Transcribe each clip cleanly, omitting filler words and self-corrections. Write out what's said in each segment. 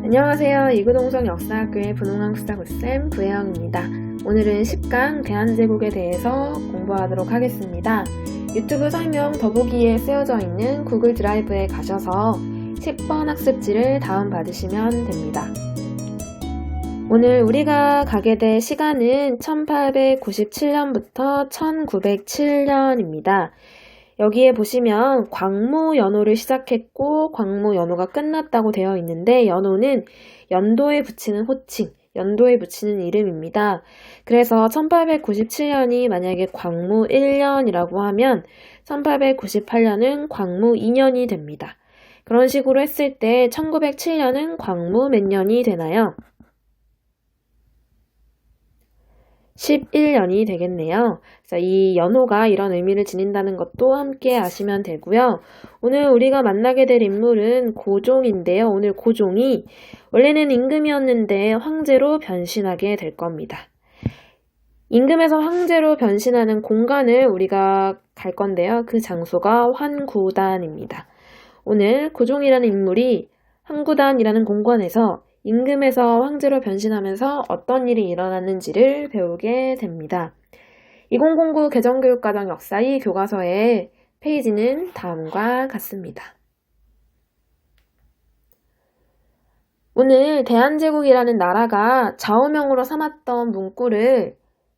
안녕하세요. 이구동성 역사학교의 분홍왕국사구쌤 구혜영입니다. 오늘은 10강 대한제국에 대해서 공부하도록 하겠습니다. 유튜브 설명 더보기에 쓰여져 있는 구글 드라이브에 가셔서 10번 학습지를 다운받으시면 됩니다. 오늘 우리가 가게 될 시간은 1897년부터 1907년입니다. 여기에 보시면 광무연호를 시작했고 광무연호가 끝났다고 되어 있는데 연호는 연도에 붙이는 호칭, 연도에 붙이는 이름입니다. 그래서 1897년이 만약에 광무 1년이라고 하면 1898년은 광무 2년이 됩니다. 그런 식으로 했을 때 1907년은 광무 몇 년이 되나요? 11년이 되겠네요. 그래서 이 연호가 이런 의미를 지닌다는 것도 함께 아시면 되고요. 오늘 우리가 만나게 될 인물은 고종인데요. 오늘 고종이 원래는 임금이었는데 황제로 변신하게 될 겁니다. 임금에서 황제로 변신하는 공간을 우리가 갈 건데요. 그 장소가 환구단입니다. 오늘 고종이라는 인물이 환구단이라는 공간에서 임금에서 황제로 변신하면서 어떤 일이 일어났는지를 배우게 됩니다. 2009 개정교육과정 역사 2 교과서의 페이지는 다음과 같습니다. 오늘 대한제국이라는 나라가 좌우명으로 삼았던 문구를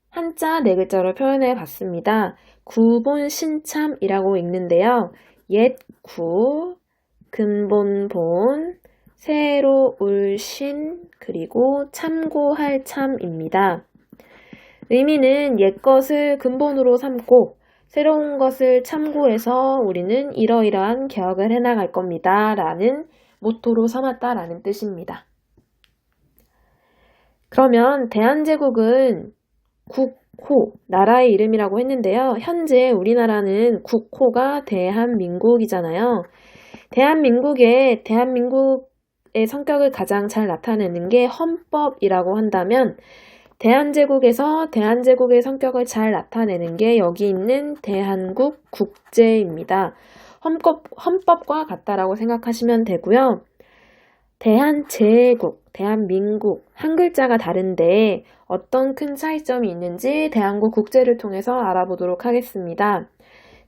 한자 4글자로 표현해 봤습니다. 구본신참이라고 읽는데요. 옛 구, 근본 본, 새로 올 신, 그리고 참고할 참입니다. 의미는 옛것을 근본으로 삼고 새로운 것을 참고해서 우리는 이러이러한 개혁을 해나갈 겁니다. 라는 모토로 삼았다라는 뜻입니다. 그러면 대한제국은 국호, 나라의 이름이라고 했는데요. 현재 우리나라는 국호가 대한민국이잖아요. 대한민국의 성격을 가장 잘 나타내는 게 헌법이라고 한다면 대한제국에서 대한제국의 성격을 잘 나타내는 게 여기 있는 대한국 국제입니다. 헌법과 같다라고 생각하시면 되고요. 대한제국, 대한민국, 한 글자가 다른데 어떤 큰 차이점이 있는지 대한국 국제를 통해서 알아보도록 하겠습니다.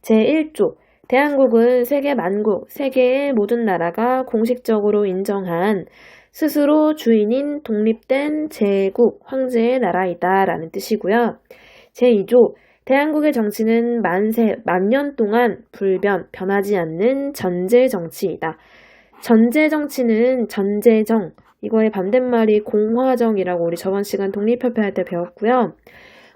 제1조 대한국은 세계 만국, 세계의 모든 나라가 공식적으로 인정한 스스로 주인인 독립된 제국, 황제의 나라이다 라는 뜻이고요. 제2조 대한국의 정치는 만년 동안 불변, 변하지 않는 전제 정치이다. 전제 정치는 전제정, 이거의 반대말이 공화정이라고 우리 저번 시간 독립협회 할 때 배웠고요.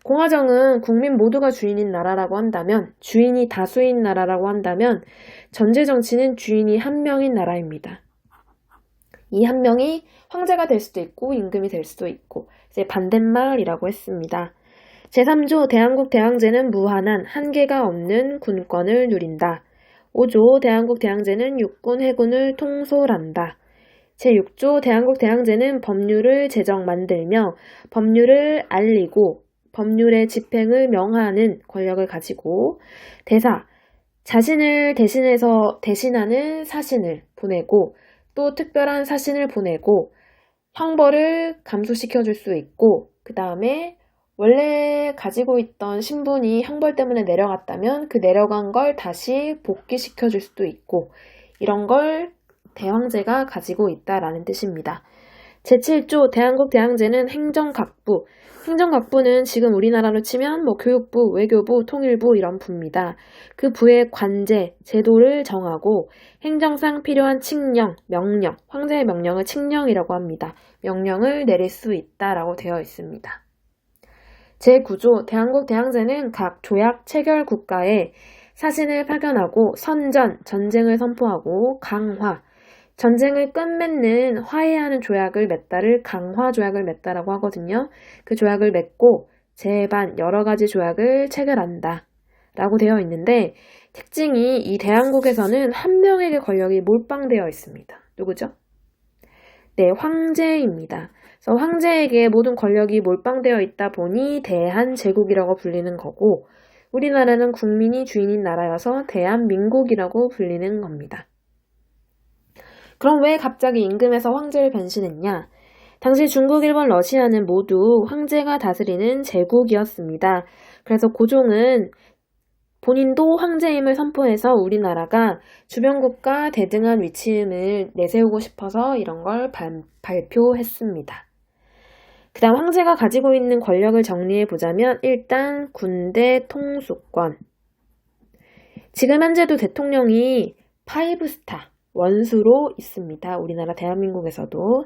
공화정은 국민 모두가 주인인 나라라고 한다면, 주인이 다수인 나라라고 한다면 전제 정치는 주인이 한 명인 나라입니다. 이 한 명이 황제가 될 수도 있고 임금이 될 수도 있고 이제 반대말이라고 했습니다. 제3조 대한국 대항제는 무한한 한계가 없는 군권을 누린다. 5조 대한국 대항제는 육군 해군을 통솔한다. 제6조 대한국 대항제는 법률을 만들며 법률을 알리고 법률의 집행을 명하는 권력을 가지고 대사, 자신을 대신하는 사신을 보내고 또 특별한 사신을 보내고 형벌을 감소시켜줄 수 있고 그 다음에 원래 가지고 있던 신분이 형벌 때문에 내려갔다면 그 내려간 걸 다시 복귀시켜줄 수도 있고 이런 걸 대황제가 가지고 있다라는 뜻입니다. 제7조 대한국 대항제는 행정각부, 행정각부는 지금 우리나라로 치면 교육부, 외교부, 통일부 이런 부입니다. 그 부의 관제, 제도를 정하고 행정상 필요한 칙령, 명령, 황제의 명령을 칙령이라고 합니다. 명령을 내릴 수 있다라고 되어 있습니다. 제9조 대한국 대항제는 각 조약 체결 국가에 사신을 파견하고 선전, 전쟁을 선포하고 강화, 전쟁을 끝맺는 화해하는 조약을 맺다를 강화조약을 맺다라고 하거든요. 그 조약을 맺고 재반 여러 가지 조약을 체결한다 라고 되어 있는데 특징이 이 대한국에서는 한 명에게 권력이 몰빵되어 있습니다. 누구죠? 네, 황제입니다. 그래서 황제에게 모든 권력이 몰빵되어 있다 보니 대한제국이라고 불리는 거고 우리나라는 국민이 주인인 나라여서 대한민국이라고 불리는 겁니다. 그럼 왜 갑자기 임금에서 황제를 변신했냐? 당시 중국, 일본, 러시아는 모두 황제가 다스리는 제국이었습니다. 그래서 고종은 본인도 황제임을 선포해서 우리나라가 주변국가 대등한 위치임을 내세우고 싶어서 이런 걸 발표했습니다. 그 다음 황제가 가지고 있는 권력을 정리해 보자면 일단 군대 통수권. 지금 현재도 대통령이 5스타 원수로 있습니다. 우리나라 대한민국에서도.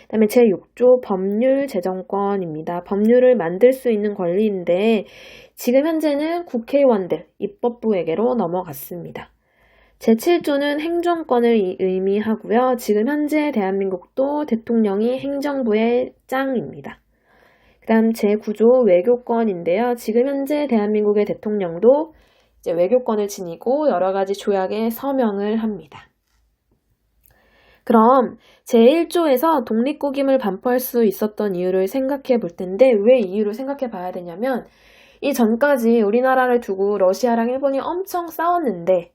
그 다음에 제6조 법률 제정권입니다. 법률을 만들 수 있는 권리인데 지금 현재는 국회의원들, 입법부에게로 넘어갔습니다. 제7조는 행정권을 의미하고요. 지금 현재 대한민국도 대통령이 행정부의 짱입니다. 그 다음 제9조 외교권인데요. 지금 현재 대한민국의 대통령도 이제 외교권을 지니고 여러 가지 조약에 서명을 합니다. 그럼 제1조에서 독립국임을 반포할 수 있었던 이유를 생각해 볼 텐데 왜 이유를 생각해 봐야 되냐면 이 전까지 우리나라를 두고 러시아랑 일본이 엄청 싸웠는데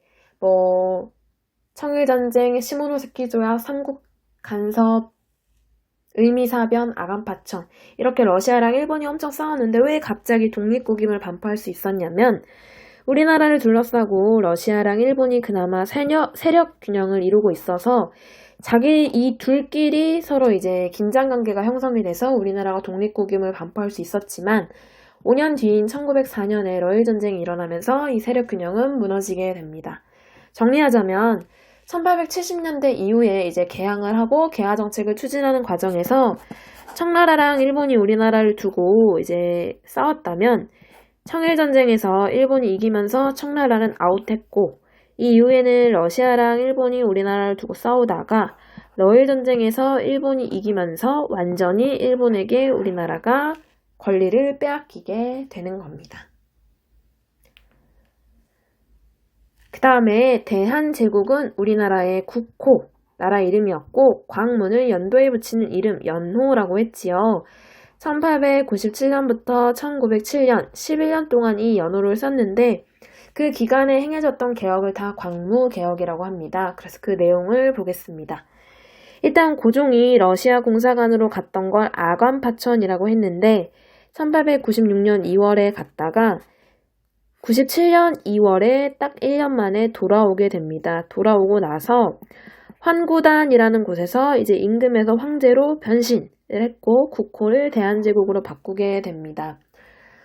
청일전쟁, 시모노세키 조약, 삼국 간섭, 의미사변, 아간파천 이렇게 러시아랑 일본이 엄청 싸웠는데 왜 갑자기 독립국임을 반포할 수 있었냐면 우리나라를 둘러싸고 러시아랑 일본이 그나마 세력 균형을 이루고 있어서 자기 이 둘끼리 서로 이제 긴장관계가 형성이 돼서 우리나라가 독립국임을 반포할 수 있었지만 5년 뒤인 1904년에 러일전쟁이 일어나면서 이 세력 균형은 무너지게 됩니다. 정리하자면 1870년대 이후에 이제 개항을 하고 개화 정책을 추진하는 과정에서 청나라랑 일본이 우리나라를 두고 이제 싸웠다면 청일전쟁에서 일본이 이기면서 청나라는 아웃했고 이 이후에는 러시아랑 일본이 우리나라를 두고 싸우다가 러일전쟁에서 일본이 이기면서 완전히 일본에게 우리나라가 권리를 빼앗기게 되는 겁니다. 그 다음에 대한제국은 우리나라의 국호, 나라 이름이었고 광문을 연도에 붙이는 이름 연호라고 했지요. 1897년부터 1907년 11년 동안 이 연호를 썼는데 그 기간에 행해졌던 개혁을 다 광무개혁이라고 합니다. 그래서 그 내용을 보겠습니다. 일단 고종이 러시아 공사관으로 갔던 걸 아관파천이라고 했는데 1896년 2월에 갔다가 97년 2월에 딱 1년 만에 돌아오게 됩니다. 돌아오고 나서 환구단이라는 곳에서 이제 임금에서 황제로 변신을 했고 국호를 대한제국으로 바꾸게 됩니다.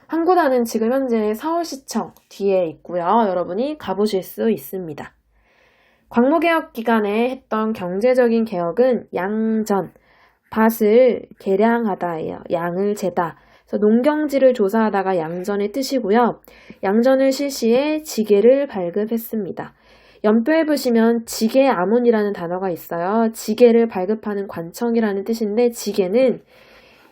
환구단은 지금 현재 서울시청 뒤에 있고요. 여러분이 가보실 수 있습니다. 광무개혁 기간에 했던 경제적인 개혁은 양전, 밭을 개량하다예요. 양을 재다. 그래서 농경지를 조사하다가 양전의 뜻이고요. 양전을 실시해 지게를 발급했습니다. 연표에 보시면 지게아문이라는 단어가 있어요. 지게를 발급하는 관청이라는 뜻인데 지게는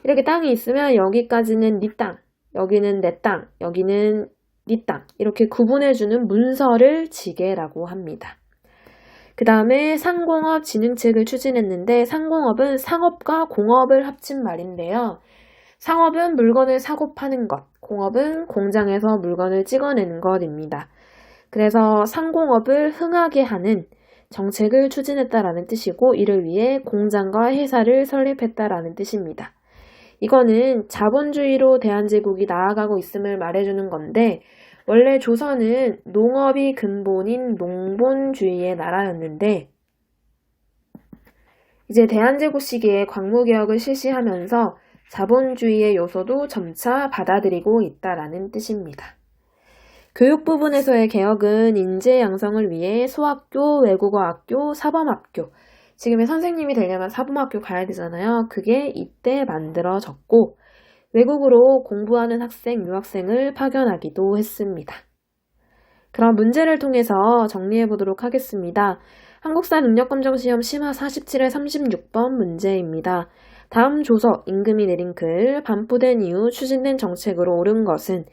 이렇게 땅이 있으면 여기까지는 네 땅, 여기는 내 땅, 여기는 네 땅 이렇게 구분해주는 문서를 지게라고 합니다. 그 다음에 상공업 진흥책을 추진했는데 상공업은 상업과 공업을 합친 말인데요. 상업은 물건을 사고 파는 것, 공업은 공장에서 물건을 찍어내는 것입니다. 그래서 상공업을 흥하게 하는 정책을 추진했다라는 뜻이고 이를 위해 공장과 회사를 설립했다라는 뜻입니다. 이거는 자본주의로 대한제국이 나아가고 있음을 말해주는 건데 원래 조선은 농업이 근본인 농본주의의 나라였는데 이제 대한제국 시기에 광무개혁을 실시하면서 자본주의의 요소도 점차 받아들이고 있다라는 뜻입니다. 교육 부분에서의 개혁은 인재 양성을 위해 소학교, 외국어학교, 사범학교 지금의 선생님이 되려면 사범학교 가야 되잖아요. 그게 이때 만들어졌고 외국으로 공부하는 학생, 유학생을 파견하기도 했습니다. 그럼 문제를 통해서 정리해 보도록 하겠습니다. 한국사 능력검정시험 심화 47회 36번 문제입니다. 다음 조서, 임금이 내린 글, 반포된 이후 추진된 정책으로 옳은 것은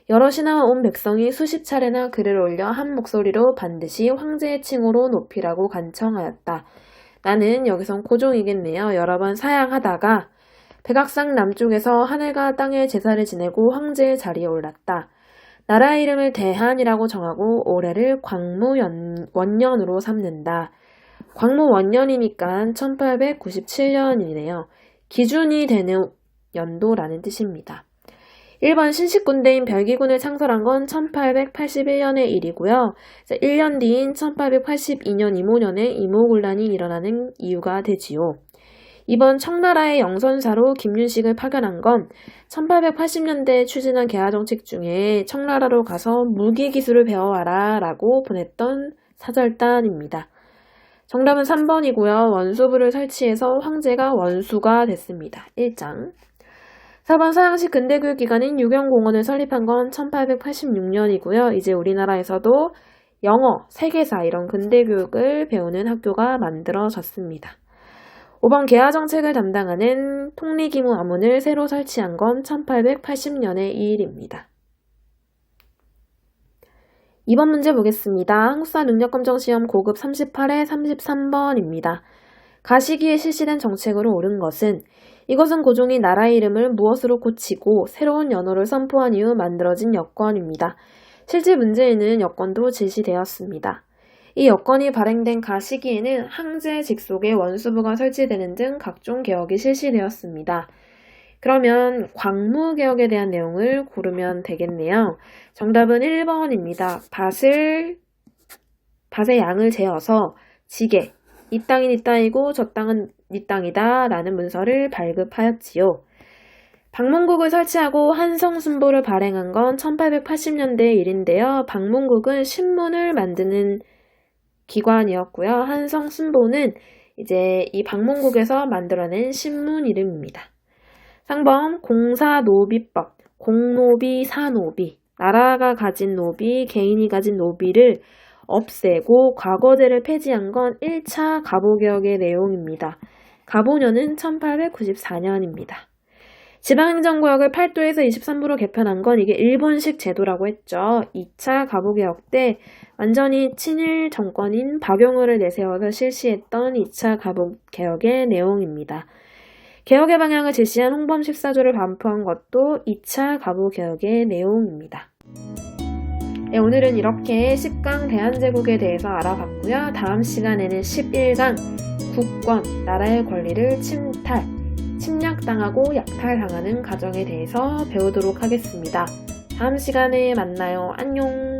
여럿이나 온 백성이 수십 차례나 글을 올려 한 목소리로 반드시 황제의 칭호로 높이라고 간청하였다. 나는 여기선 고종이겠네요. 여러 번 사양하다가 백악산 남쪽에서 하늘과 땅의 제사를 지내고 황제의 자리에 올랐다. 나라 이름을 대한이라고 정하고 올해를 광무원년으로 삼는다. 광무 원년이니까 1897년이네요. 기준이 되는 연도라는 뜻입니다. 1번 신식군대인 별기군을 창설한 건 1881년의 일이고요. 1년 뒤인 1882년 이모년에 이모군란이 일어나는 이유가 되지요. 2번 청나라의 영선사로 김윤식을 파견한 건 1880년대에 추진한 개화정책 중에 청나라로 가서 무기기술을 배워와라 라고 보냈던 사절단입니다. 정답은 3번이고요. 원수부를 설치해서 황제가 원수가 됐습니다. 1장. 4번 서양식 근대교육 기관인 유경공원을 설립한 건 1886년이고요. 이제 우리나라에서도 영어, 세계사 이런 근대교육을 배우는 학교가 만들어졌습니다. 5번 개화정책을 담당하는 통리기무 아문을 새로 설치한 건 1880년의 일입니다. 2번 문제 보겠습니다. 한국사 능력검정시험 고급 38회 33번입니다. 가시기에 실시된 정책으로 옳은 것은 이것은 고종이 나라의 이름을 무엇으로 고치고 새로운 연호를 선포한 이후 만들어진 여건입니다. 실제 문제에는 여건도 제시되었습니다. 이 여건이 발행된 가시기에는 항제 직속의 원수부가 설치되는 등 각종 개혁이 실시되었습니다. 그러면 광무개혁에 대한 내용을 고르면 되겠네요. 정답은 1번입니다. 밭의 양을 재어서 지게, 이 땅은 이 땅이고 저 땅은 이 땅이다 라는 문서를 발급하였지요. 방문국을 설치하고 한성순보를 발행한 건 1880년대의 일인데요. 방문국은 신문을 만드는 기관이었고요. 한성순보는 이제 이 방문국에서 만들어낸 신문 이름입니다. 3번 공사노비법, 공노비, 사노비, 나라가 가진 노비, 개인이 가진 노비를 없애고 과거제를 폐지한 건 1차 가보개혁의 내용입니다. 가보년은 1894년입니다. 지방행정구역을 8도에서 23부로 개편한 건 이게 일본식 제도라고 했죠. 2차 가보개혁 때 완전히 친일 정권인 박용을을 내세워서 실시했던 2차 가보개혁의 내용입니다. 개혁의 방향을 제시한 홍범 14조를 반포한 것도 2차 가보개혁의 내용입니다. 네, 오늘은 이렇게 10강 대한제국에 대해서 알아봤고요. 다음 시간에는 11강 국권, 나라의 권리를 침략당하고 약탈당하는 과정에 대해서 배우도록 하겠습니다. 다음 시간에 만나요. 안녕.